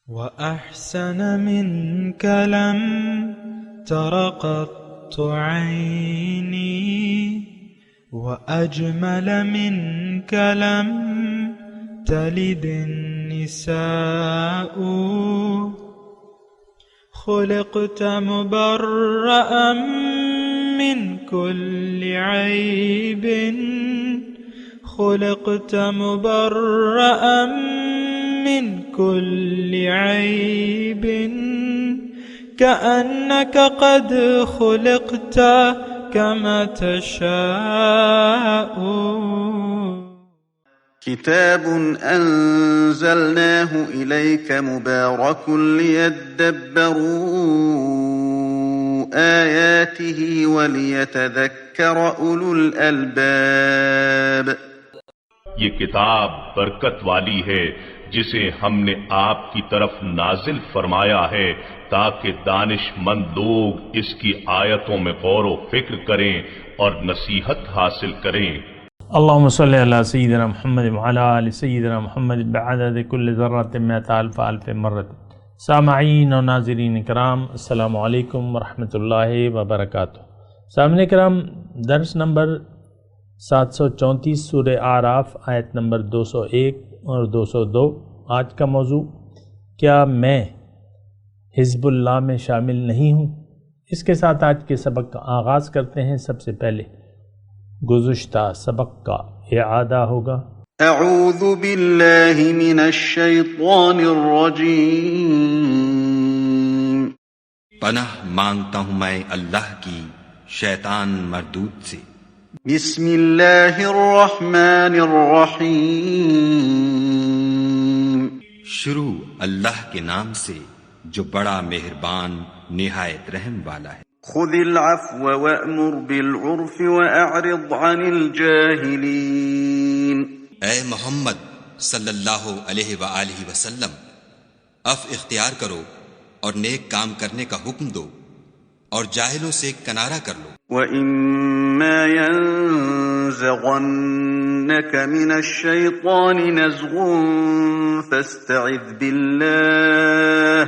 وأحسن منك لم تر قط عيني وأجمل منك لم تلد النساء خلقت مبرأ من كل عيب خلقت مبرأ من كل عيب كأنك قد خلقت كما تشاء. كتاب أنزلناه إليك مبارك ليدبروا آياته وليتذكر أولو الألباب. یہ کتاب برکت والی ہے جسے ہم نے آپ کی طرف نازل فرمایا ہے تاکہ دانش مند لوگ اس کی آیتوں میں غور و فکر کریں اور نصیحت حاصل کریں. اللہم صلی علی سیدنا محمد وعلی آل سیدنا محمد بعدد کل ذرۃ مئۃ الف الف مرۃ. سامعین و ناظرین کرام، السلام علیکم ورحمۃ اللہ وبرکاتہ. سامعین کرام، درس نمبر 734 سورہ اعراف آیت نمبر 201 اور 202. آج کا موضوع، کیا میں حزب اللہ میں شامل نہیں ہوں؟ اس کے ساتھ آج کے سبق کا آغاز کرتے ہیں. سب سے پہلے گزشتہ سبق کا اعادہ ہوگا. اعوذ باللہ من الشیطان الرجیم. پناہ مانگتا ہوں میں اللہ کی شیطان مردود سے. بسم اللہ الرحمن الرحیم. شروع اللہ کے نام سے جو بڑا مہربان نہایت رحم والا ہے. خذ العفو وأمر بالعرف وأعرض عن الجاہلین. اے محمد صلی اللہ علیہ وآلہ وسلم، عفو اختیار کرو اور نیک کام کرنے کا حکم دو اور جاہلوں سے کنارہ کر لو. وَإِمَّا يَنزَغَنَّكَ مِنَ الشَّيْطَانِ نَزْغٌ فَاسْتَعِذْ بِاللَّهِ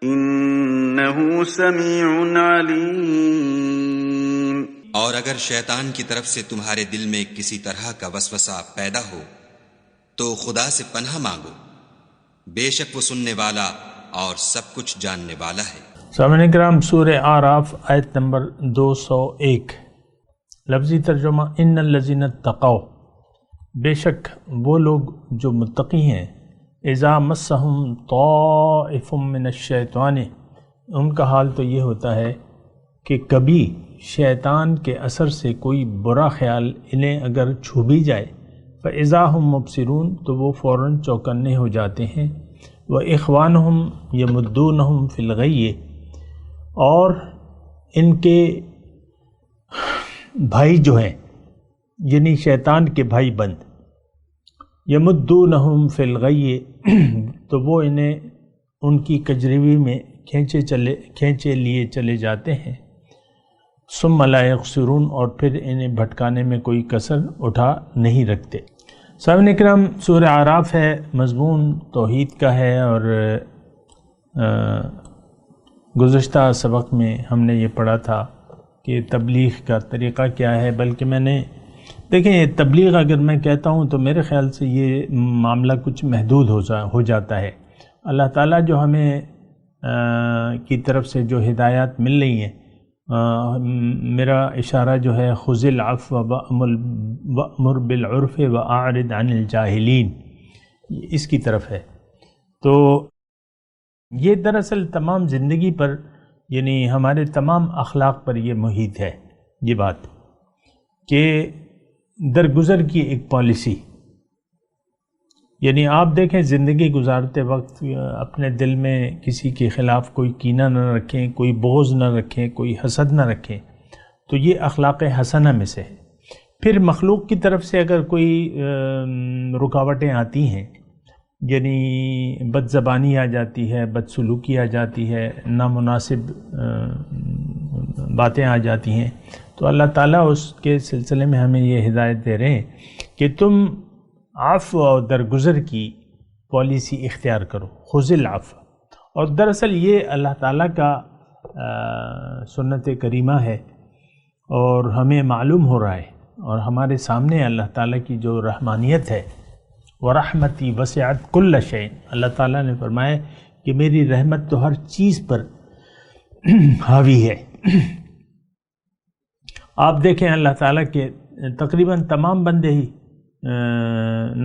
انہ سمیع علیم. اور اگر شیطان کی طرف سے تمہارے دل میں کسی طرح کا وسوسہ پیدا ہو تو خدا سے پناہ مانگو، بے شک وہ سننے والا اور سب کچھ جاننے والا ہے. سامعین کرام، سورہ اعراف آیت نمبر 201. لفظی ترجمہ، ان الذین اتقوا، بے شک وہ لوگ جو متقی ہیں، اذا مسہم طائف من الشیطان، ان کا حال تو یہ ہوتا ہے کہ کبھی شیطان کے اثر سے کوئی برا خیال انہیں اگر چھو بھی جائے، فاذا ہم مبصرون، تو وہ فوراً چوکنے ہو جاتے ہیں. واخوانہم یمدونہم فی الغی، اور ان کے بھائی جو ہیں یعنی شیطان کے بھائی بند، یمدونہم فی الغی، تو وہ انہیں ان کی کجروی میں کھینچے لیے چلے جاتے ہیں. ثم لا یقصرون، اور پھر انہیں بھٹکانے میں کوئی کسر اٹھا نہیں رکھتے. سامعین کرام، سورہ اعراف ہے، مضمون توحید کا ہے، اور گزشتہ سبق میں ہم نے یہ پڑھا تھا کہ تبلیغ کا طریقہ کیا ہے. بلکہ میں نے دیکھیں، تبلیغ اگر میں کہتا ہوں تو میرے خیال سے یہ معاملہ کچھ محدود ہو جاتا ہے. اللہ تعالیٰ جو ہمیں کی طرف سے جو ہدایات مل رہی ہیں، میرا اشارہ جو ہے خذ العفو وأمر بالعرف وأعرض عن الجاہلین، اس کی طرف ہے. تو یہ دراصل تمام زندگی پر، یعنی ہمارے تمام اخلاق پر یہ محیط ہے یہ بات، کہ درگزر کی ایک پالیسی. یعنی آپ دیکھیں، زندگی گزارتے وقت اپنے دل میں کسی کے خلاف کوئی کینہ نہ رکھیں، کوئی بغض نہ رکھیں، کوئی حسد نہ رکھیں، تو یہ اخلاق حسنہ میں سے ہے. پھر مخلوق کی طرف سے اگر کوئی رکاوٹیں آتی ہیں، یعنی بد زبانی آ جاتی ہے، بد سلوکی آ جاتی ہے، نامناسب باتیں آ جاتی ہیں، تو اللہ تعالیٰ اس کے سلسلے میں ہمیں یہ ہدایت دے رہے ہیں کہ تم عفو اور درگزر کی پالیسی اختیار کرو، خذ العفو۔ اور دراصل یہ اللہ تعالیٰ کا سنت کریمہ ہے، اور ہمیں معلوم ہو رہا ہے اور ہمارے سامنے اللہ تعالیٰ کی جو رحمانیت ہے، وَرَحْمَتِي وَسِعَتْ كُلَّ شَيْءٍ، اللہ تعالیٰ نے فرمایا کہ میری رحمت تو ہر چیز پر حاوی ہے۔ آپ دیکھیں اللہ تعالیٰ کے تقریباً تمام بندے ہی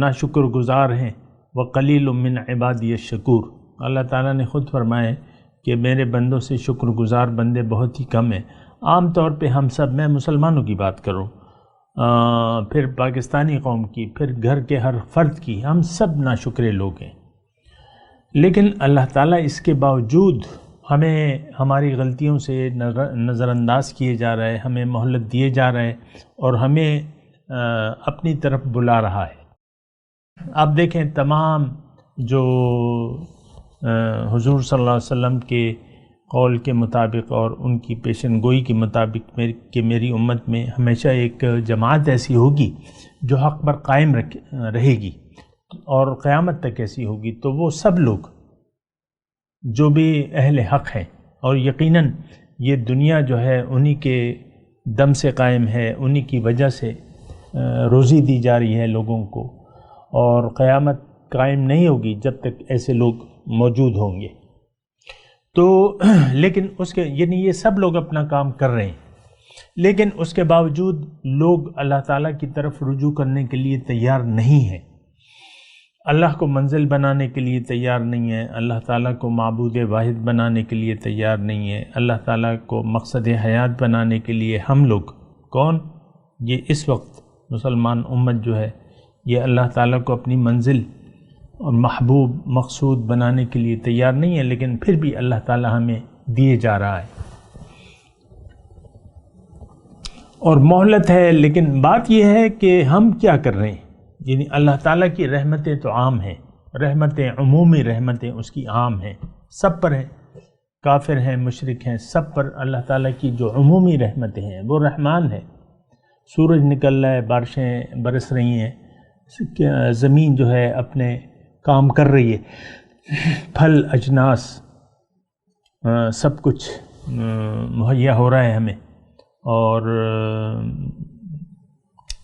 ناشکر گزار ہیں، وَقَلِيلٌ مِّنْ عِبَادِيَ الشَّكُورُ، اللہ تعالیٰ نے خود فرمایا کہ میرے بندوں سے شکر گزار بندے بہت ہی کم ہیں۔ عام طور پہ ہم سب، میں مسلمانوں کی بات کروں، پھر پاکستانی قوم کی، پھر گھر کے ہر فرد کی، ہم سب ناشکرے لوگ ہیں، لیکن اللہ تعالیٰ اس کے باوجود ہمیں ہماری غلطیوں سے نظر انداز کیے جا رہا ہے، ہمیں مہلت دیے جا رہا ہے اور ہمیں اپنی طرف بلا رہا ہے۔ آپ دیکھیں تمام جو حضور صلی اللہ علیہ وسلم کے قول کے مطابق اور ان کی پیشن گوئی کے مطابق کہ میری امت میں ہمیشہ ایک جماعت ایسی ہوگی جو حق پر قائم رہے گی اور قیامت تک ایسی ہوگی، تو وہ سب لوگ جو بھی اہل حق ہیں، اور یقیناً یہ دنیا جو ہے انہی کے دم سے قائم ہے، انہی کی وجہ سے روزی دی جا رہی ہے لوگوں کو، اور قیامت قائم نہیں ہوگی جب تک ایسے لوگ موجود ہوں گے۔ تو لیکن اس کے یعنی یہ سب لوگ اپنا کام کر رہے ہیں، لیکن اس کے باوجود لوگ اللہ تعالیٰ کی طرف رجوع کرنے کے لیے تیار نہیں ہیں، اللہ کو منزل بنانے کے لیے تیار نہیں ہے، اللہ تعالیٰ کو معبود واحد بنانے کے لیے تیار نہیں ہے، اللہ تعالیٰ کو مقصد حیات بنانے کے لیے ہم لوگ کون؟ یہ اس وقت مسلمان امت جو ہے یہ اللہ تعالیٰ کو اپنی منزل اور محبوب مقصود بنانے کے لیے تیار نہیں ہے، لیکن پھر بھی اللہ تعالیٰ ہمیں دیے جا رہا ہے اور مہلت ہے۔ لیکن بات یہ ہے کہ ہم کیا کر رہے ہیں؟ یعنی اللہ تعالیٰ کی رحمتیں تو عام ہیں، رحمتیں عمومی رحمتیں اس کی عام ہیں، سب پر ہیں، کافر ہیں، مشرک ہیں، سب پر اللہ تعالیٰ کی جو عمومی رحمتیں ہیں وہ رحمان ہے۔ سورج نکل رہا ہے، بارشیں برس رہی ہیں، زمین جو ہے اپنے کام کر رہی ہے، پھل اجناس سب کچھ مہیا ہو رہا ہے ہمیں، اور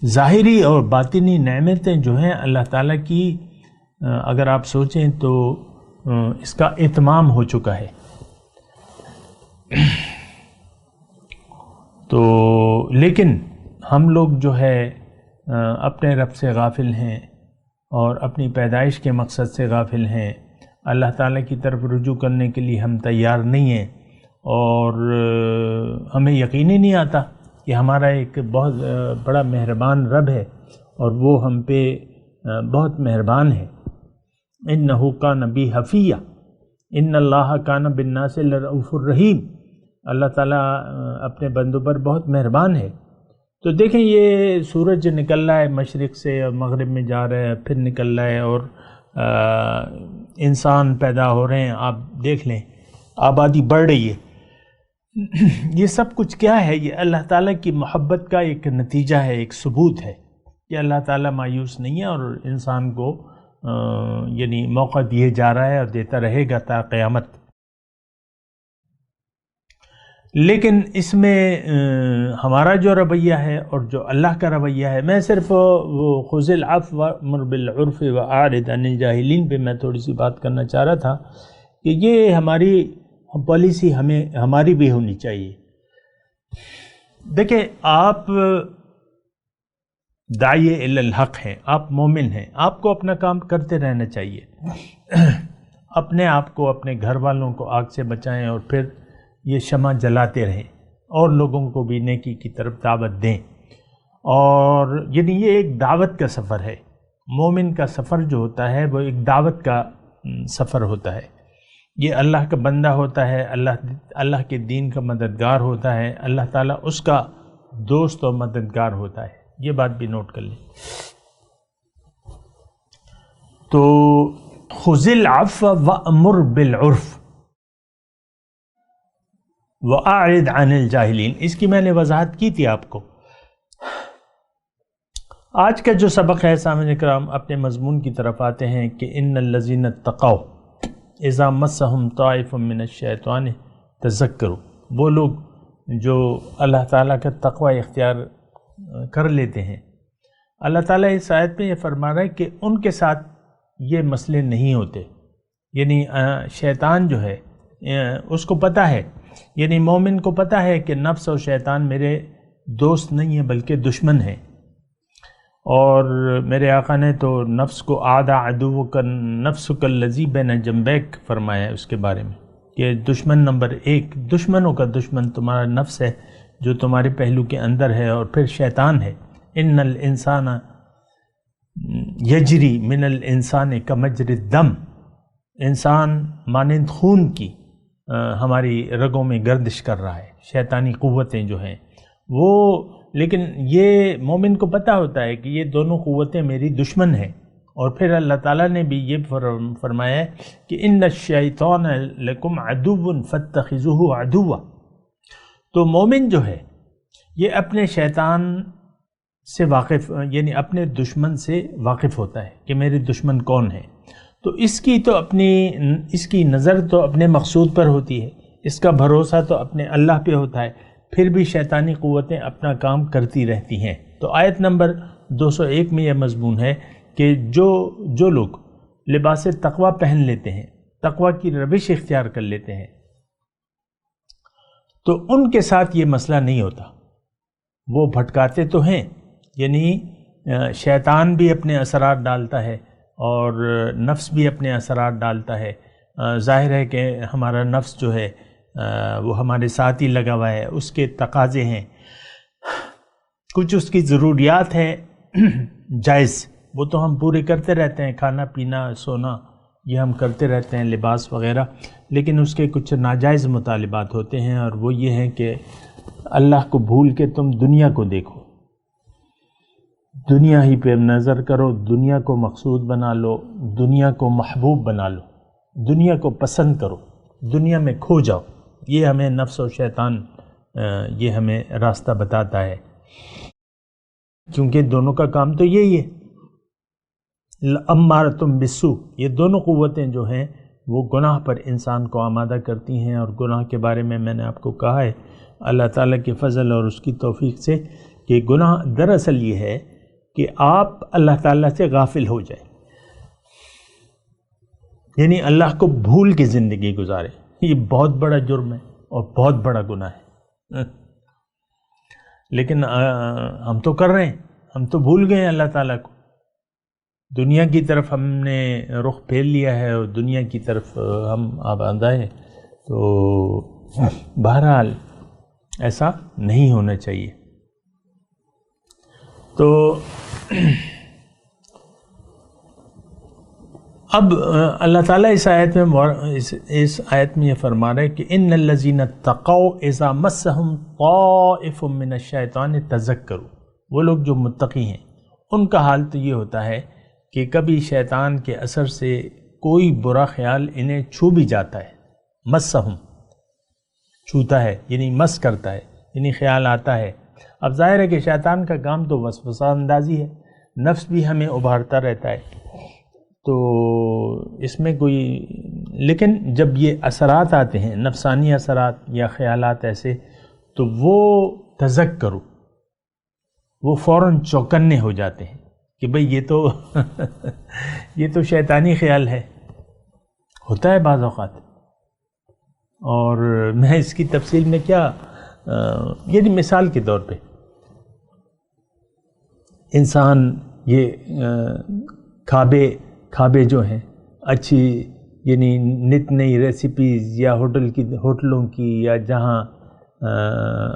ظاہری اور باطنی نعمتیں جو ہیں اللہ تعالیٰ کی اگر آپ سوچیں تو اس کا اتمام ہو چکا ہے۔ تو لیکن ہم لوگ جو ہے اپنے رب سے غافل ہیں اور اپنی پیدائش کے مقصد سے غافل ہیں، اللہ تعالیٰ کی طرف رجوع کرنے کے لیے ہم تیار نہیں ہیں، اور ہمیں یقین ہی نہیں آتا کہ ہمارا ایک بہت بڑا مہربان رب ہے اور وہ ہم پہ بہت مہربان ہے۔ اِنَّهُ كَانَ بِي حَفِيًّا إِنَّ اللَّهَ كَانَ بِالنَّاسِ لَرَءُوفٌ رَحِيمٌ، اللہ تعالیٰ اپنے بندوں پر بہت مہربان ہے۔ تو دیکھیں یہ سورج نکل رہا ہے مشرق سے اور مغرب میں جا رہا ہے، پھر نکل رہا ہے، اور انسان پیدا ہو رہے ہیں، آپ دیکھ لیں آبادی بڑھ رہی ہے۔ یہ سب کچھ کیا ہے؟ یہ اللہ تعالیٰ کی محبت کا ایک نتیجہ ہے، ایک ثبوت ہے کہ اللہ تعالیٰ مایوس نہیں ہے اور انسان کو یعنی موقع دیے جا رہا ہے اور دیتا رہے گا تا قیامت۔ لیکن اس میں ہمارا جو رویہ ہے اور جو اللہ کا رویہ ہے، میں صرف وہ خذ العفو وأمر بالعرف وأعرض عن الجاہلین پہ میں تھوڑی سی بات کرنا چاہ رہا تھا کہ یہ ہماری پالیسی ہماری بھی ہونی چاہیے۔ دیکھیں آپ داعی الی الحق ہیں، آپ مومن ہیں، آپ کو اپنا کام کرتے رہنا چاہیے، اپنے آپ کو اپنے گھر والوں کو آگ سے بچائیں اور پھر یہ شمع جلاتے رہیں اور لوگوں کو بھی نیکی کی طرف دعوت دیں، اور یعنی یہ ایک دعوت کا سفر ہے۔ مومن کا سفر جو ہوتا ہے وہ ایک دعوت کا سفر ہوتا ہے، یہ اللہ کا بندہ ہوتا ہے، اللہ کے دین کا مددگار ہوتا ہے، اللہ تعالیٰ اس کا دوست اور مددگار ہوتا ہے، یہ بات بھی نوٹ کر لیں۔ تو خذ العفو وأمر بالعرف وأعرض عن الجاہلین، اس کی میں نے وضاحت کی تھی آپ کو۔ آج کا جو سبق ہے سامعین کرام، اپنے مضمون کی طرف آتے ہیں کہ ان الذین اتقوا اذا مسهم طائف من الشیطان تذکروا، وہ لوگ جو اللہ تعالیٰ کا تقوی اختیار کر لیتے ہیں، اللہ تعالیٰ اس آیت میں یہ فرما رہا ہے کہ ان کے ساتھ یہ مسئلے نہیں ہوتے، یعنی شیطان جو ہے اس کو پتہ ہے، یعنی مومن کو پتہ ہے کہ نفس اور شیطان میرے دوست نہیں ہیں بلکہ دشمن ہیں، اور میرے آقا نے تو نفس کو عاد عدوک نفسک الذی بین جنبیک فرمایا ہے اس کے بارے میں کہ دشمن نمبر 1، دشمنوں کا دشمن تمہارا نفس ہے جو تمہارے پہلو کے اندر ہے، اور پھر شیطان ہے۔ ان الانسان یجری من الانسان کمجری الدم، انسان مانند خون کی ہماری رگوں میں گردش کر رہا ہے، شیطانی قوتیں جو ہیں وہ، لیکن یہ مومن کو پتہ ہوتا ہے کہ یہ دونوں قوتیں میری دشمن ہیں، اور پھر اللہ تعالیٰ نے بھی یہ فرمایا ہے کہ ان الشیطان لکم عدو فاتخذوہ عدوا، تو مومن جو ہے یہ اپنے شیطان سے واقف، یعنی اپنے دشمن سے واقف ہوتا ہے کہ میرے دشمن کون ہیں، تو اس کی نظر تو اپنے مقصود پر ہوتی ہے، اس کا بھروسہ تو اپنے اللہ پہ ہوتا ہے، پھر بھی شیطانی قوتیں اپنا کام کرتی رہتی ہیں۔ تو آیت نمبر 201 میں یہ مضمون ہے کہ جو لوگ لباس تقوی پہن لیتے ہیں، تقوی کی روش اختیار کر لیتے ہیں، تو ان کے ساتھ یہ مسئلہ نہیں ہوتا۔ وہ بھٹکاتے تو ہیں، یعنی شیطان بھی اپنے اثرات ڈالتا ہے اور نفس بھی اپنے اثرات ڈالتا ہے، ظاہر ہے کہ ہمارا نفس جو ہے وہ ہمارے ساتھ ہی لگا ہوا ہے، اس کے تقاضے ہیں، کچھ اس کی ضروریات ہیں جائز، وہ تو ہم پورے کرتے رہتے ہیں، کھانا پینا سونا یہ ہم کرتے رہتے ہیں، لباس وغیرہ، لیکن اس کے کچھ ناجائز مطالبات ہوتے ہیں، اور وہ یہ ہیں کہ اللہ کو بھول کے تم دنیا کو دیکھو، دنیا ہی پہ نظر کرو، دنیا کو مقصود بنا لو، دنیا کو محبوب بنا لو، دنیا کو پسند کرو، دنیا میں کھو جاؤ۔ یہ ہمیں نفس و شیطان یہ ہمیں راستہ بتاتا ہے، کیونکہ دونوں کا کام تو یہی ہے، امارتم بالسوء، یہ دونوں قوتیں جو ہیں وہ گناہ پر انسان کو آمادہ کرتی ہیں، اور گناہ کے بارے میں نے آپ کو کہا ہے اللہ تعالیٰ کے فضل اور اس کی توفیق سے کہ گناہ دراصل یہ ہے کہ آپ اللہ تعالیٰ سے غافل ہو جائیں، یعنی اللہ کو بھول کے زندگی گزارے، یہ بہت بڑا جرم ہے اور بہت بڑا گناہ ہے، لیکن ہم تو کر رہے ہیں، ہم تو بھول گئے ہیں اللہ تعالیٰ کو، دنیا کی طرف ہم نے رخ پھیر لیا ہے اور دنیا کی طرف ہم آبادہ ہیں، تو بہرحال ایسا نہیں ہونا چاہیے۔ تو اب اللہ تعالیٰ اس آیت میں یہ فرما رہا ہے کہ ان الذین اتقوا اذا مسهم طائف من الشیطان تذکروا، وہ لوگ جو متقی ہیں ان کا حال تو یہ ہوتا ہے کہ کبھی شیطان کے اثر سے کوئی برا خیال انہیں چھو بھی جاتا ہے، مسهم چھوتا ہے یعنی مس کرتا ہے، یعنی خیال آتا ہے۔ اب ظاہر ہے کہ شیطان کا کام تو وسوسہ اندازی ہے، نفس بھی ہمیں ابھارتا رہتا ہے، تو اس میں کوئی، لیکن جب یہ اثرات آتے ہیں نفسانی اثرات یا خیالات ایسے، تو وہ تذکرو، وہ فوراً چوکنے ہو جاتے ہیں کہ بھئی یہ تو شیطانی خیال ہے، ہوتا ہے بعض اوقات۔ اور میں اس کی تفصیل میں کیا، یعنی مثال کے طور پہ انسان یہ کھابے جو ہیں اچھی، یعنی نت نئی ریسیپیز یا ہوٹلوں کی یا جہاں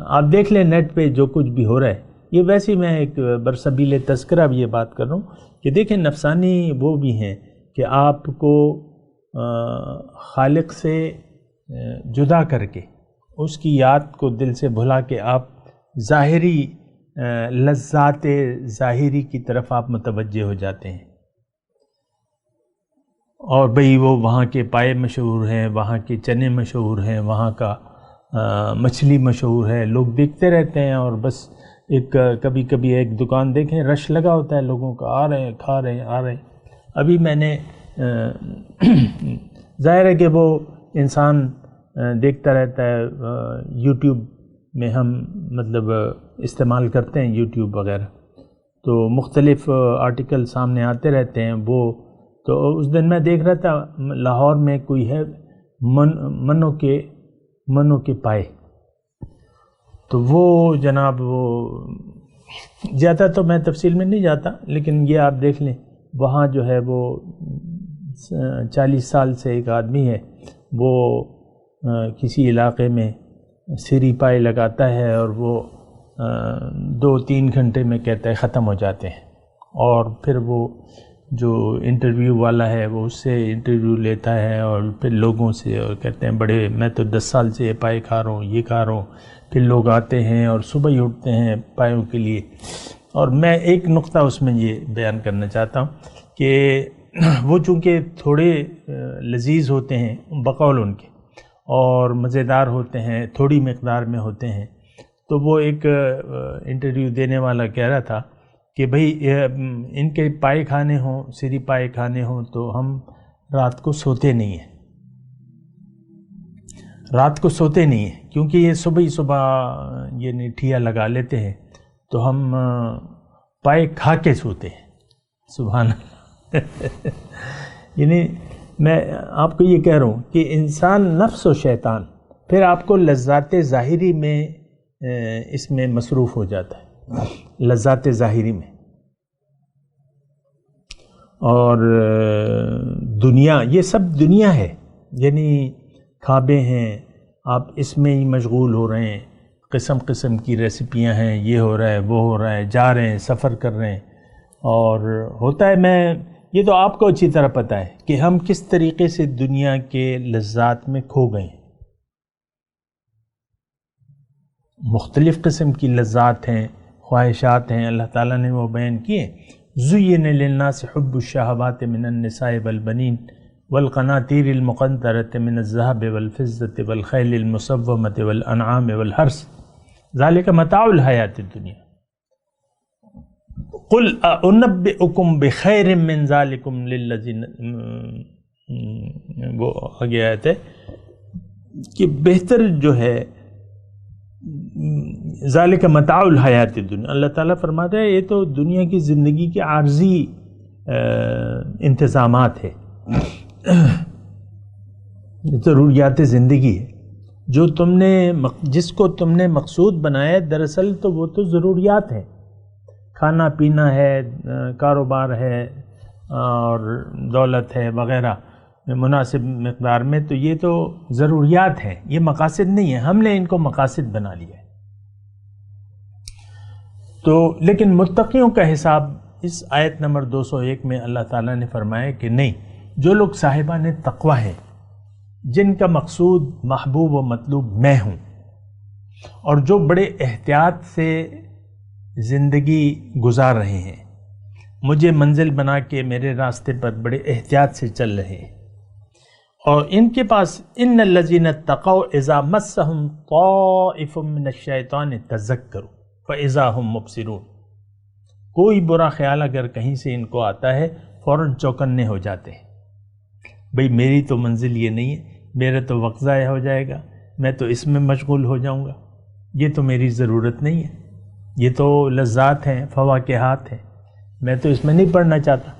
آپ دیکھ لیں نیٹ پہ جو کچھ بھی ہو رہا ہے، یہ ویسے میں ایک برسبیل تذکرہ بھی یہ بات کر رہا ہوں کہ دیکھیں نفسانی وہ بھی ہیں کہ آپ کو خالق سے جدا کر کے اس کی یاد کو دل سے بھلا کے آپ ظاہری لذات ظاہری کی طرف آپ متوجہ ہو جاتے ہیں، اور بھئی وہ وہاں کے پائے مشہور ہیں، وہاں کے چنے مشہور ہیں، وہاں کا مچھلی مشہور ہے، لوگ دیکھتے رہتے ہیں اور بس ایک کبھی کبھی ایک دکان دیکھیں رش لگا ہوتا ہے لوگوں کا، آ رہے ہیں کھا رہے ہیں آ رہے ہیں۔ ابھی میں نے ظاہر ہے کہ وہ انسان دیکھتا رہتا ہے، یوٹیوب میں ہم مطلب استعمال کرتے ہیں یوٹیوب وغیرہ، تو مختلف آرٹیکل سامنے آتے رہتے ہیں۔ وہ تو اس دن میں دیکھ رہا تھا لاہور میں کوئی ہے منوں کے پائے، تو وہ جناب وہ زیادہ تو میں تفصیل میں نہیں جاتا، لیکن یہ آپ دیکھ لیں وہاں جو ہے وہ 40 سال سے ایک آدمی ہے، وہ کسی علاقے میں سری پائے لگاتا ہے اور وہ 2-3 گھنٹے میں کہتا ہے ختم ہو جاتے ہیں، اور پھر وہ جو انٹرویو والا ہے وہ اس سے انٹرویو لیتا ہے اور پھر لوگوں سے، اور کہتے ہیں بڑے میں تو 10 سال سے یہ پائے کھا رہا ہوں، یہ کھا رہا ہوں۔ پھر لوگ آتے ہیں اور صبح ہی اٹھتے ہیں پایوں کے لیے۔ اور میں ایک نقطہ اس میں یہ بیان کرنا چاہتا ہوں کہ وہ چونکہ تھوڑے لذیذ ہوتے ہیں بقول ان کے، اور مزیدار ہوتے ہیں، تھوڑی مقدار میں ہوتے ہیں، تو وہ ایک انٹرویو دینے والا کہہ رہا تھا کہ بھئی ان کے پائے کھانے ہوں، سری پائے کھانے ہوں تو ہم رات کو سوتے نہیں ہیں، رات کو سوتے نہیں ہیں، کیونکہ یہ صبح ہی صبح یہ ٹھیا لگا لیتے ہیں، تو ہم پائے کھا کے سوتے ہیں۔ سبحان اللہ۔ یعنی میں آپ کو یہ کہہ رہا ہوں کہ انسان نفس و شیطان پھر آپ کو لذات ظاہری میں اس میں مصروف ہو جاتا ہے، لذات ظاہری میں، اور دنیا، یہ سب دنیا ہے، یعنی خوابیں ہیں، آپ اس میں ہی مشغول ہو رہے ہیں، قسم قسم کی ریسیپیاں ہیں، یہ ہو رہا ہے وہ ہو رہا ہے، جا رہے ہیں سفر کر رہے ہیں، اور ہوتا ہے میں یہ تو آپ کو اچھی طرح پتہ ہے کہ ہم کس طریقے سے دنیا کے لذات میں کھو گئے ہیں۔ مختلف قسم کی لذات ہیں، خواہشات ہیں، اللہ تعالیٰ نے وہ بیان کیے۔ زُيِّنَ لِلنَّاسِ حُبُّ الشَّهَوَاتِ مِنَ النِّسَاءِ وَالْبَنِينَ وَالْقَنَاطِيرِ الْمُقَنطَرَةِ مِنَ الذَّهَبِ وَالْفِضَّةِ وَالْخَيْلِ الْمُسَوَّمَةِ وَالْأَنْعَامِ وَالْحَرْثِ ذَلِكَ مَتَاعُ الْحَيَاةِ الدُّنْيَا قُلْ أُنَبِّئُكُمْ بِخَيْرٍ مِّن ذَلِكُمْ لِلَّذِينَ، وہ آگے آیت ہے کہ بہتر جو ہے ذالک متاع الحیات الدنیا، اللہ تعالیٰ فرماتا ہے یہ تو دنیا کی زندگی کے عارضی انتظامات ہے، ضروریات زندگی ہے، جو جس کو تم نے مقصود بنایا، دراصل تو وہ تو ضروریات ہیں، کھانا پینا ہے، کاروبار ہے اور دولت ہے وغیرہ مناسب مقدار میں، تو یہ تو ضروریات ہیں، یہ مقاصد نہیں ہیں، ہم نے ان کو مقاصد بنا لیا ہے۔ تو لیکن متقیوں کا حساب اس آیت نمبر 201 میں اللہ تعالیٰ نے فرمایا کہ نہیں، جو لوگ صاحبان تقوی ہیں، جن کا مقصود محبوب و مطلوب میں ہوں، اور جو بڑے احتیاط سے زندگی گزار رہے ہیں، مجھے منزل بنا کے میرے راستے پر بڑے احتیاط سے چل رہے ہیں، اور ان کے پاس ان الذین اتقوا اذا مسهم طائف من الشیطان تذکروا فاذا هم مبصرون، کوئی برا خیال اگر کہیں سے ان کو آتا ہے فوراً چوکنے ہو جاتے ہیں، بھئی میری تو منزل یہ نہیں ہے، میرا تو وقت ضائع ہو جائے گا، میں تو اس میں مشغول ہو جاؤں گا، یہ تو میری ضرورت نہیں ہے، یہ تو لذات ہیں، فواکہات ہیں، میں تو اس میں نہیں پڑھنا چاہتا،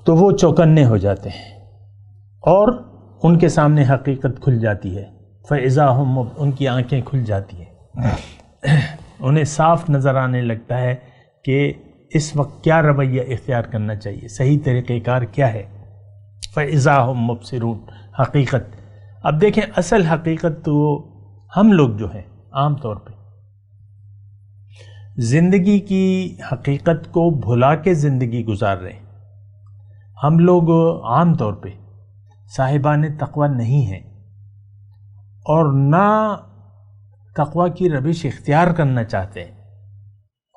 تو وہ چوکنے ہو جاتے ہیں اور ان کے سامنے حقیقت کھل جاتی ہے، فَإِذَا هُمْ، ان کی آنکھیں کھل جاتی ہیں، انہیں صاف نظر آنے لگتا ہے کہ اس وقت کیا رویہ اختیار کرنا چاہیے، صحیح طریقہ کار کیا ہے۔ فَإِذَا هُمْ مُبْصِرُونَ، حقیقت۔ اب دیکھیں اصل حقیقت تو ہم لوگ جو ہیں عام طور پہ زندگی کی حقیقت کو بھلا کے زندگی گزار رہے ہیں، ہم لوگ عام طور پہ صاحبان تقوی نہیں ہیں، اور نہ تقوی کی روش اختیار کرنا چاہتے ہیں،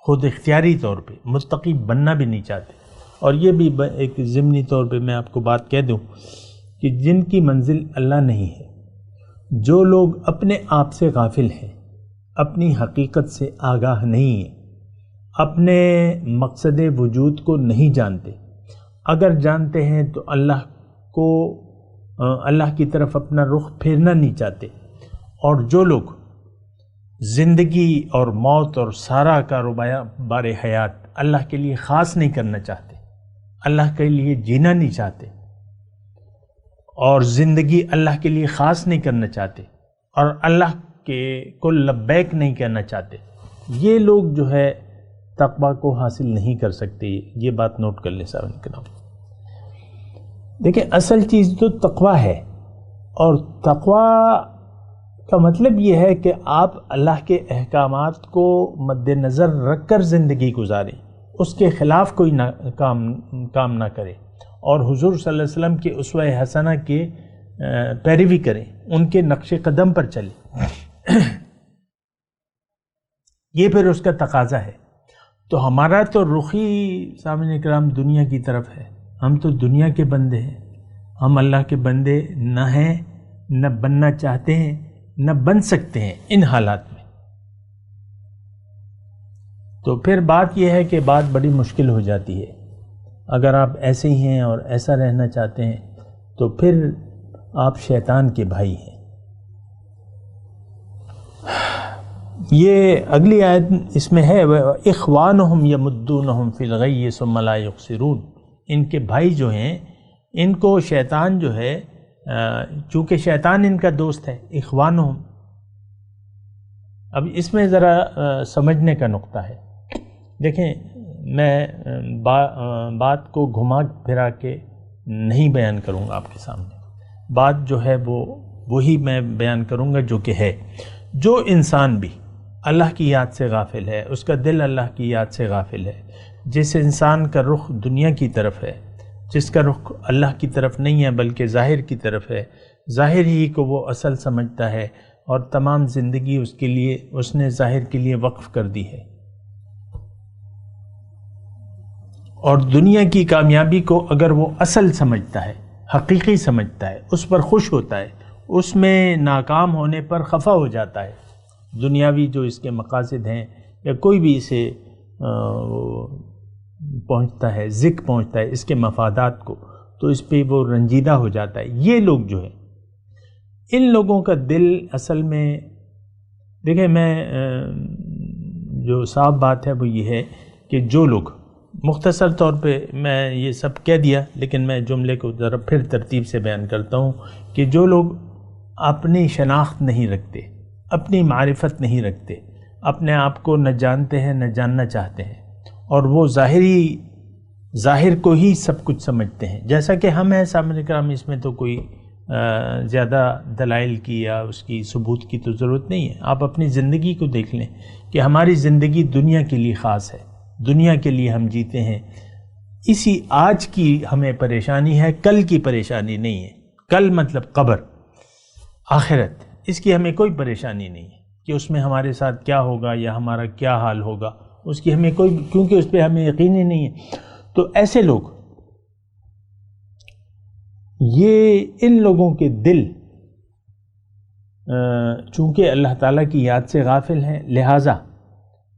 خود اختیاری طور پہ متقی بننا بھی نہیں چاہتے۔ اور یہ بھی ایک ضمنی طور پہ میں آپ کو بات کہہ دوں کہ جن کی منزل اللہ نہیں ہے، جو لوگ اپنے آپ سے غافل ہیں، اپنی حقیقت سے آگاہ نہیں ہیں، اپنے مقصد وجود کو نہیں جانتے، اگر جانتے ہیں تو اللہ کی طرف اپنا رخ پھیرنا نہیں چاہتے، اور جو لوگ زندگی اور موت اور سارا کاروبار حیات اللہ کے لیے خاص نہیں کرنا چاہتے، اللہ کے لیے جینا نہیں چاہتے، اور زندگی اللہ کے لیے خاص نہیں کرنا چاہتے، اور اللہ کے کو لبیک نہیں کہنا چاہتے، یہ لوگ جو ہے تقوی کو حاصل نہیں کر سکتے۔ یہ بات نوٹ کر لیں سامعین کرام۔ دیکھیں اصل چیز تو تقوی ہے، اور تقوی کا مطلب یہ ہے کہ آپ اللہ کے احکامات کو مد نظر رکھ کر زندگی گزاریں، اس کے خلاف کوئی کام نہ کریں، اور حضور صلی اللہ علیہ وسلم کے اسوہ حسنہ کے پیروی کریں، ان کے نقش قدم پر چلیں۔ یہ پھر اس کا تقاضا ہے۔ تو ہمارا تو رخ ہی سامعین اکرام دنیا کی طرف ہے، ہم تو دنیا کے بندے ہیں، ہم اللہ کے بندے نہ ہیں، نہ بننا چاہتے ہیں، نہ بن سکتے ہیں ان حالات میں۔ تو پھر بات یہ ہے کہ بات بڑی مشکل ہو جاتی ہے۔ اگر آپ ایسے ہی ہیں اور ایسا رہنا چاہتے ہیں تو پھر آپ شیطان کے بھائی ہیں۔ یہ اگلی آیت اس میں ہے اخوانہم یمدونہم فی الغی ثم لا یقصرون، ان کے بھائی جو ہیں ان کو شیطان جو ہے چونکہ شیطان ان کا دوست ہے، اخوانہم۔ اب اس میں ذرا سمجھنے کا نقطہ ہے۔ دیکھیں میں بات کو گھما پھرا کے نہیں بیان کروں گا آپ کے سامنے، بات جو ہے وہی میں بیان کروں گا جو کہ ہے۔ جو انسان بھی اللہ کی یاد سے غافل ہے، اس کا دل اللہ کی یاد سے غافل ہے، جس انسان کا رخ دنیا کی طرف ہے، جس کا رخ اللہ کی طرف نہیں ہے بلکہ ظاہر کی طرف ہے، ظاہر ہی کو وہ اصل سمجھتا ہے، اور تمام زندگی اس نے ظاہر کے لیے وقف کر دی ہے، اور دنیا کی کامیابی کو اگر وہ اصل سمجھتا ہے، حقیقی سمجھتا ہے، اس پر خوش ہوتا ہے، اس میں ناکام ہونے پر خفا ہو جاتا ہے، دنیاوی جو اس کے مقاصد ہیں یا کوئی بھی اسے پہنچتا ہے، ذکر پہنچتا ہے اس کے مفادات کو، تو اس پہ وہ رنجیدہ ہو جاتا ہے۔ یہ لوگ جو ہیں، ان لوگوں کا دل اصل میں دیکھیں، میں جو صاف بات ہے وہ یہ ہے کہ جو لوگ، مختصر طور پہ میں یہ سب کہہ دیا لیکن میں جملے کو ذرا پھر ترتیب سے بیان کرتا ہوں، کہ جو لوگ اپنی شناخت نہیں رکھتے، اپنی معرفت نہیں رکھتے، اپنے آپ کو نہ جانتے ہیں نہ جاننا چاہتے ہیں، اور وہ ظاہر کو ہی سب کچھ سمجھتے ہیں، جیسا کہ ہم ہیں سامعین کرام، اس میں تو کوئی زیادہ دلائل کی یا اس کی ثبوت کی تو ضرورت نہیں ہے۔ آپ اپنی زندگی کو دیکھ لیں کہ ہماری زندگی دنیا کے لیے خاص ہے، دنیا کے لیے ہم جیتے ہیں، اسی آج کی ہمیں پریشانی ہے، کل کی پریشانی نہیں ہے۔ کل مطلب قبر، آخرت، اس کی ہمیں کوئی پریشانی نہیں ہے کہ اس میں ہمارے ساتھ کیا ہوگا یا ہمارا کیا حال ہوگا، اس کی ہمیں کوئی، کیونکہ اس پہ ہمیں یقین ہی نہیں ہے۔ تو ایسے لوگ، یہ ان لوگوں کے دل چونکہ اللہ تعالیٰ کی یاد سے غافل ہیں، لہٰذا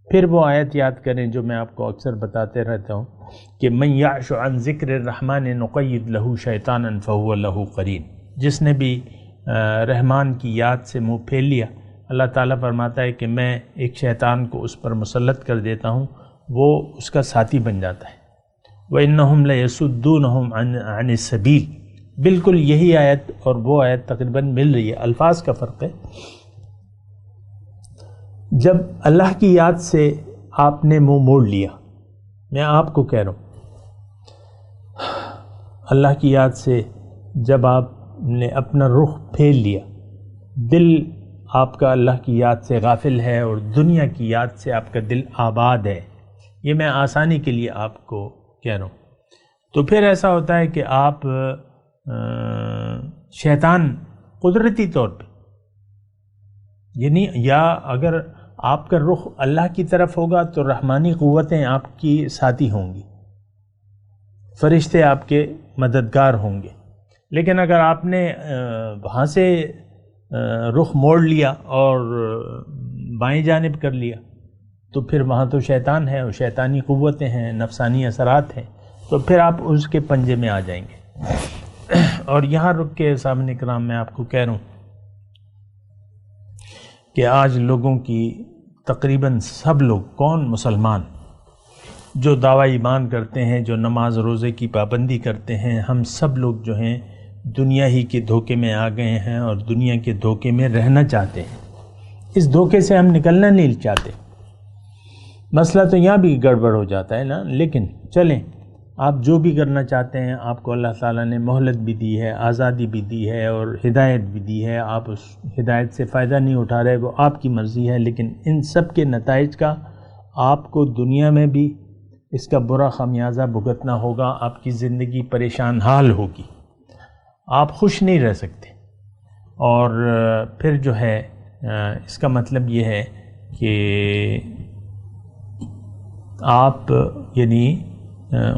پھر وہ آیت یاد کریں جو میں آپ کو اکثر بتاتے رہتا ہوں کہ من یعش عن ذکر الرحمن نقید لہ شیطانا فہو لہ قرین، جس نے بھی رحمان کی یاد سے منہ پھیر لیا، اللہ تعالیٰ فرماتا ہے کہ میں ایک شیطان کو اس پر مسلط کر دیتا ہوں، وہ اس کا ساتھی بن جاتا ہے۔ وَإِنَّهُمْ لَيَسُدُّونَهُمْ عَنِ السَّبِيلِ، بالکل یہی آیت اور وہ آیت تقریباً مل رہی ہے، الفاظ کا فرق ہے۔ جب اللہ کی یاد سے آپ نے منہ موڑ لیا، میں آپ کو کہہ رہا ہوں، اللہ کی یاد سے جب آپ نے اپنا رخ پھیر لیا، دل آپ کا اللہ کی یاد سے غافل ہے اور دنیا کی یاد سے آپ کا دل آباد ہے، یہ میں آسانی کے لیے آپ کو کہہ رہا ہوں، تو پھر ایسا ہوتا ہے کہ آپ شیطان قدرتی طور پہ، یعنی یا اگر آپ کا رخ اللہ کی طرف ہوگا تو رحمانی قوتیں آپ کی ساتھی ہوں گی، فرشتے آپ کے مددگار ہوں گے، لیکن اگر آپ نے وہاں سے رخ موڑ لیا اور بائیں جانب کر لیا تو پھر وہاں تو شیطان ہے اور شیطانی قوتیں ہیں، نفسانی اثرات ہیں، تو پھر آپ اس کے پنجے میں آ جائیں گے۔ اور یہاں رک کے سامنے کرام میں آپ کو کہہ رہا ہوں کہ آج لوگوں کی تقریباً سب لوگ، کون مسلمان جو دعویٰ ایمان کرتے ہیں، جو نماز روزے کی پابندی کرتے ہیں، ہم سب لوگ جو ہیں دنیا ہی کے دھوکے میں آ گئے ہیں اور دنیا کے دھوکے میں رہنا چاہتے ہیں۔ اس دھوکے سے ہم نکلنا نہیں چاہتے۔ مسئلہ تو یہاں بھی گڑبڑ ہو جاتا ہے نا، لیکن چلیں، آپ جو بھی کرنا چاہتے ہیں آپ کو اللہ تعالیٰ نے مہلت بھی دی ہے، آزادی بھی دی ہے اور ہدایت بھی دی ہے۔ آپ اس ہدایت سے فائدہ نہیں اٹھا رہے، وہ آپ کی مرضی ہے، لیکن ان سب کے نتائج کا آپ کو دنیا میں بھی اس کا برا خمیازہ بھگتنا ہوگا۔ آپ کی زندگی پریشان حال ہوگی، آپ خوش نہیں رہ سکتے۔ اور پھر جو ہے اس کا مطلب یہ ہے کہ آپ یعنی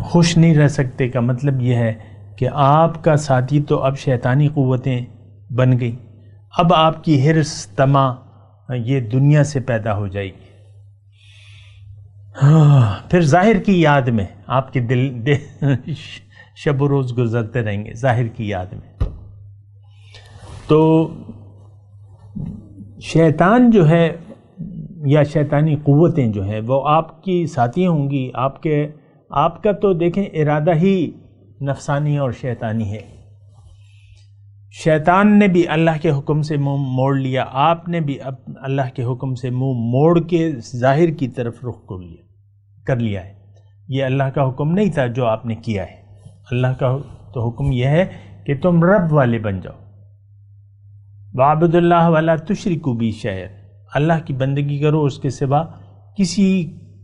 خوش نہیں رہ سکتے کا مطلب یہ ہے کہ آپ کا ساتھی تو اب شیطانی قوتیں بن گئی، اب آپ کی حرص طمع یہ دنیا سے پیدا ہو جائے گی۔ پھر ظاہر کی یاد میں آپ کے دل شب و روز گزرتے رہیں گے، ظاہر کی یاد میں۔ تو شیطان جو ہے یا شیطانی قوتیں جو ہیں وہ آپ کی ساتھی ہوں گی۔ آپ کا تو دیکھیں ارادہ ہی نفسانی اور شیطانی ہے۔ شیطان نے بھی اللہ کے حکم سے منہ موڑ لیا، آپ نے بھی اللہ کے حکم سے منہ موڑ کے ظاہر کی طرف رخ کر لیا ہے۔ یہ اللہ کا حکم نہیں تھا جو آپ نے کیا ہے۔ اللہ کا تو حکم یہ ہے کہ تم رب والے بن جاؤ۔ وَاعْبُدُوا اللَّهَ وَلَا تُشْرِكُوا بِهِ شَيْئًا، اللہ کی بندگی کرو، اس کے سوا کسی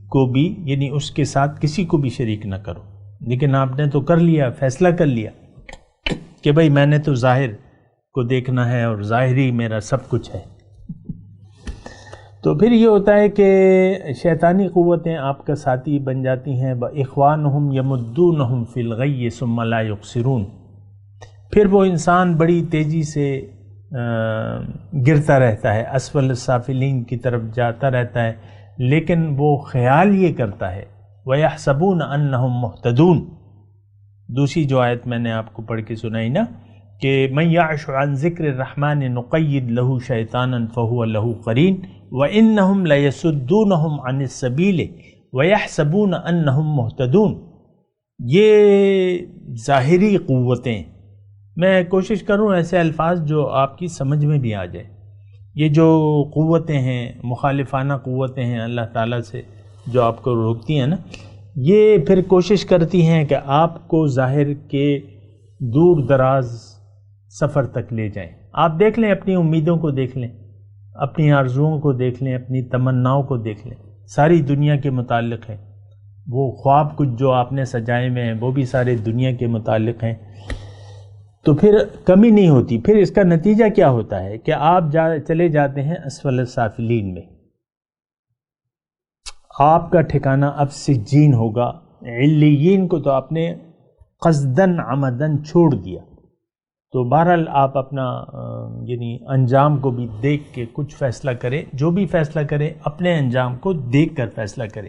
کو بھی یعنی اس کے ساتھ کسی کو بھی شریک نہ کرو۔ لیکن آپ نے تو کر لیا، فیصلہ کر لیا کہ بھئی میں نے تو ظاہر کو دیکھنا ہے اور ظاہری میرا سب کچھ ہے۔ تو پھر یہ ہوتا ہے کہ شیطانی قوتیں آپ کا ساتھی بن جاتی ہیں۔ وَإِخْوَانُهُمْ يَمُدُّونَهُمْ فِي الْغَيِّ ثُمَّ لَا يُقْصِرُونَ، پھر وہ انسان بڑی تیزی سے گرتا رہتا ہے، اسفل السافلین کی طرف جاتا رہتا ہے، لیکن وہ خیال یہ کرتا ہے وَيَحْسَبُونَ أَنَّهُمْ مُهْتَدُونَ۔ دوسری جو آیت میں نے آپ کو پڑھ کے سنائی نا کہ مَن يَعْشُ عَن ذِكْرِ الرَّحْمَنِ نُقَيِّدْ لَهُ شَيْطَانًا فَهُوَ لَهُ قَرِينٌ وَإِنَّهُمْ لَيَصُدُّونَهُمْ عَنِ السَّبِيلِ وَيَحْسَبُونَ أَنَّهُمْ مُهْتَدُونَ۔ یہ ظاہری قوتیں، میں کوشش کروں ایسے الفاظ جو آپ کی سمجھ میں بھی آ جائے۔ یہ جو قوتیں ہیں، مخالفانہ قوتیں ہیں اللہ تعالیٰ سے جو آپ کو روکتی ہیں نا، یہ پھر کوشش کرتی ہیں کہ آپ کو ظاہر کے دور دراز سفر تک لے جائیں۔ آپ دیکھ لیں، اپنی امیدوں کو دیکھ لیں، اپنی آرزوؤں کو دیکھ لیں، اپنی تمناؤں کو دیکھ لیں، ساری دنیا کے متعلق ہیں۔ وہ خواب کچھ جو آپ نے سجائے ہوئے ہیں وہ بھی سارے دنیا کے متعلق ہیں، تو پھر کمی نہیں ہوتی۔ پھر اس کا نتیجہ کیا ہوتا ہے کہ آپ چلے جاتے ہیں اسفل السافلین میں۔ آپ کا ٹھکانہ اب سجین ہوگا۔ علیین کو تو آپ نے قصدن عمدن چھوڑ دیا۔ تو بہرحال آپ اپنا یعنی انجام کو بھی دیکھ کے کچھ فیصلہ کریں، جو بھی فیصلہ کریں اپنے انجام کو دیکھ کر فیصلہ کریں۔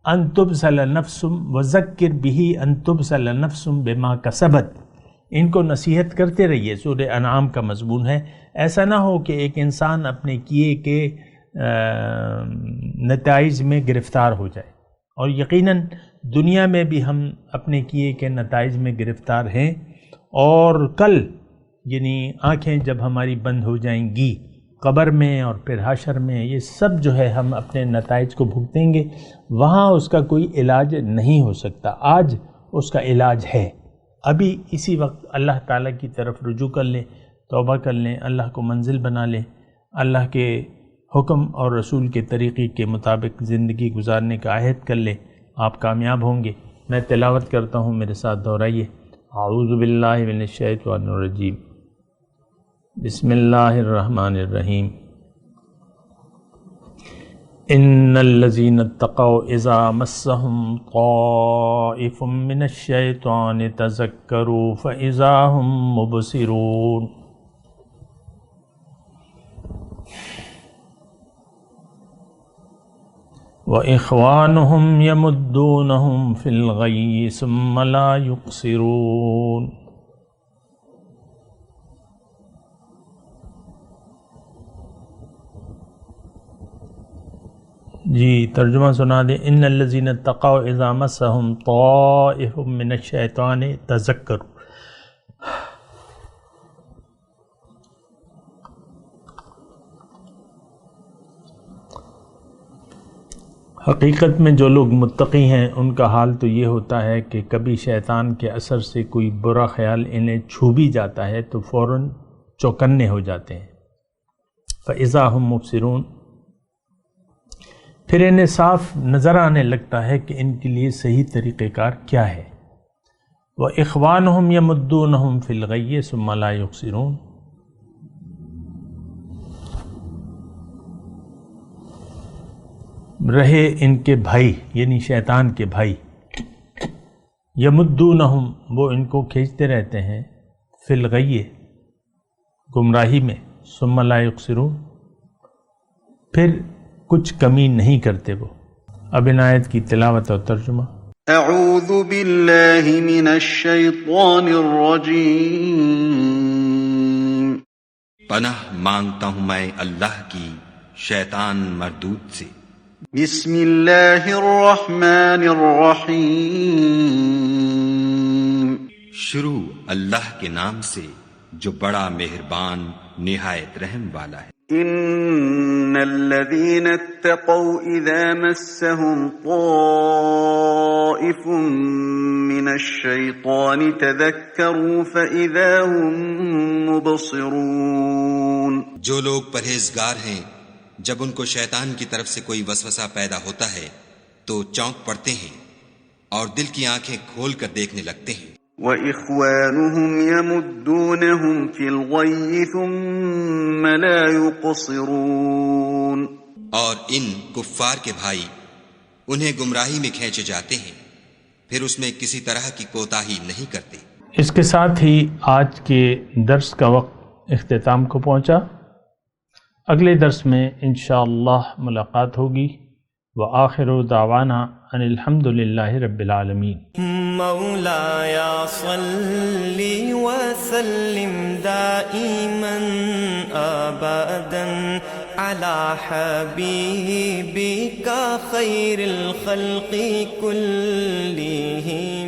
ان تبصل نفس وذکر به ان تبصل نفس بما کسبت، ان کو نصیحت کرتے رہیے۔ سورہ انعام کا مضمون ہے۔ ایسا نہ ہو کہ ایک انسان اپنے کیے کے نتائج میں گرفتار ہو جائے، اور یقیناً دنیا میں بھی ہم اپنے کیے کے نتائج میں گرفتار ہیں، اور کل یعنی آنکھیں جب ہماری بند ہو جائیں گی قبر میں اور پھر حشر میں، یہ سب جو ہے ہم اپنے نتائج کو بھگتیں گے۔ وہاں اس کا کوئی علاج نہیں ہو سکتا، آج اس کا علاج ہے۔ ابھی اسی وقت اللہ تعالیٰ کی طرف رجوع کر لیں، توبہ کر لیں، اللہ کو منزل بنا لیں، اللہ کے حکم اور رسول کے طریقے کے مطابق زندگی گزارنے کا عہد کر لیں، آپ کامیاب ہوں گے۔ میں تلاوت کرتا ہوں، میرے ساتھ دہرائیے۔ اعوذ باللہ من الشیطان الرجیم، بسم اللہ الرحمن الرحیم۔ ان الذین اتقوا اذا مسهم طائف من الشیطان تذکروا فاذا هم مبصرون۔ وإخوانهم يمدونهم في الغي ثم لا يقصرون. جی ترجمہ سنا دیں. ان الذین اتقوا اذا مسهم طائف من الشیطان تذکروا. حقیقت میں جو لوگ متقی ہیں ان کا حال تو یہ ہوتا ہے کہ کبھی شیطان کے اثر سے کوئی برا خیال انہیں چھو بھی جاتا ہے تو فوراً چوکنے ہو جاتے ہیں. فَإِذَا هُمْ مُبْصِرُونَ، پھر انہیں صاف نظر آنے لگتا ہے کہ ان کے لیے صحیح طریقہ کار کیا ہے. وَإِخْوَانُهُمْ يَمُدُّونَهُمْ فِي الْغَيِّ ثُمَّ لَا يُقْصِرُونَ. رہے ان کے بھائی یعنی شیطان کے بھائی، یمدونہم وہ ان کو کھینچتے رہتے ہیں، فی الغی گمراہی میں، ثم لا یقصرون پھر کچھ کمی نہیں کرتے وہ. اب ان آیت کی تلاوت اور ترجمہ. اعوذ باللہ من الشیطان الرجیم. پناہ مانگتا ہوں میں اللہ کی شیطان مردود سے. بسم اللہ الرحمن الرحیم. شروع اللہ کے نام سے جو بڑا مہربان نہایت رحم والا ہے. ان الذین اتقوا اذا مسهم طائف من الشیطان تذکروا فاذا هم مبصرون. جو لوگ پرہیزگار ہیں جب ان کو شیطان کی طرف سے کوئی وسوسہ پیدا ہوتا ہے تو چونک پڑتے ہیں اور دل کی آنکھیں کھول کر دیکھنے لگتے ہیں. وَإِخْوَانُهُمْ يَمُدُّونَهُمْ فِي الْغَيِّ ثُمَّ لَا يُقْصِرُونَ. اور ان کفار کے بھائی انہیں گمراہی میں کھینچے جاتے ہیں پھر اس میں کسی طرح کی کوتاہی نہیں کرتے. اس کے ساتھ ہی آج کے درس کا وقت اختتام کو پہنچا. اگلے درس میں انشاءاللہ ملاقات ہوگی. وآخر دعوانا ان الحمد للہ رب العالمین. مولایا صلی وسلم دائما ابدا علی حبیبک خیر الخلق کلہم.